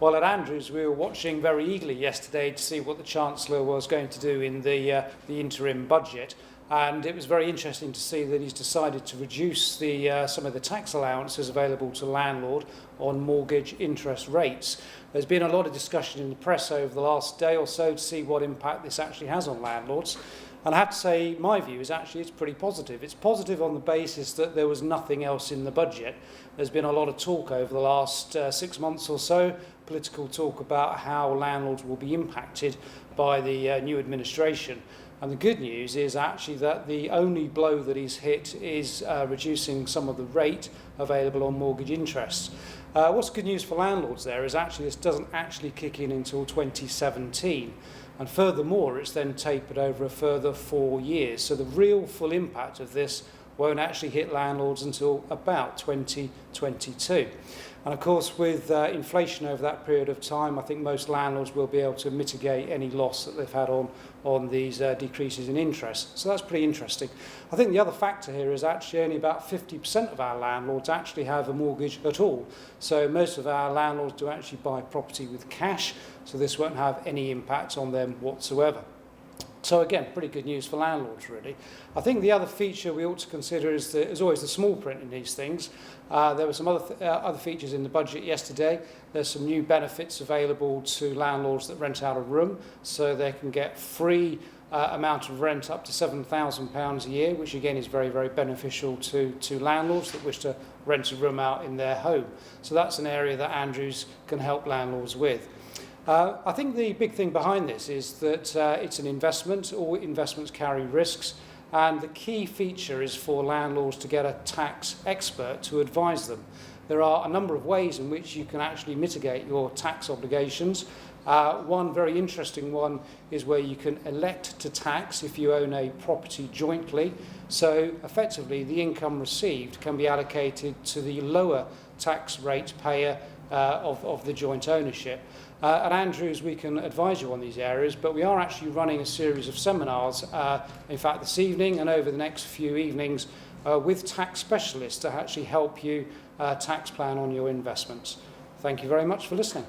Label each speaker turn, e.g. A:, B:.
A: Well, at Andrews, we were watching very eagerly yesterday to see what the Chancellor was going to do in the interim budget. And it was very interesting to see that he's decided to reduce some of the tax allowances available to landlord on mortgage interest rates. There's been a lot of discussion in the press over the last day or so to see what impact this actually has on landlords. And I have to say, my view is actually it's pretty positive. It's positive on the basis that there was nothing else in the budget. There's been a lot of talk over the last 6 months or so, political talk about how landlords will be impacted by the new administration. And the good news is actually that the only blow that he's hit is reducing some of the rate available on mortgage interests. What's good news for landlords there is actually this doesn't actually kick in until 2017. And furthermore, it's then tapered over a further 4 years. So the real full impact of this won't actually hit landlords until about 2022. And of course, with inflation over that period of time, I think most landlords will be able to mitigate any loss that they've had on these decreases in interest. So that's pretty interesting. I think the other factor here is actually only about 50% of our landlords actually have a mortgage at all. So most of our landlords do actually buy property with cash, so this won't have any impact on them whatsoever. So again, pretty good news for landlords, really. I think the other feature we ought to consider is always the small print in these things. There were some other features in the budget yesterday. There's some new benefits available to landlords that rent out a room, so they can get free amount of rent up to £7,000 a year, which again is very, very beneficial to landlords that wish to rent a room out in their home. So that's an area that Andrews can help landlords with. I think the big thing behind this is that it's an investment. All investments carry risks, and the key feature is for landlords to get a tax expert to advise them. There are a number of ways in which you can actually mitigate your tax obligations. One very interesting one is where you can elect to tax if you own a property jointly. So effectively, the income received can be allocated to the lower tax rate payer of the joint ownership. At Andrews, we can advise you on these areas, but we are actually running a series of seminars, in fact, this evening and over the next few evenings, with tax specialists to actually help you tax plan on your investments. Thank you very much for listening.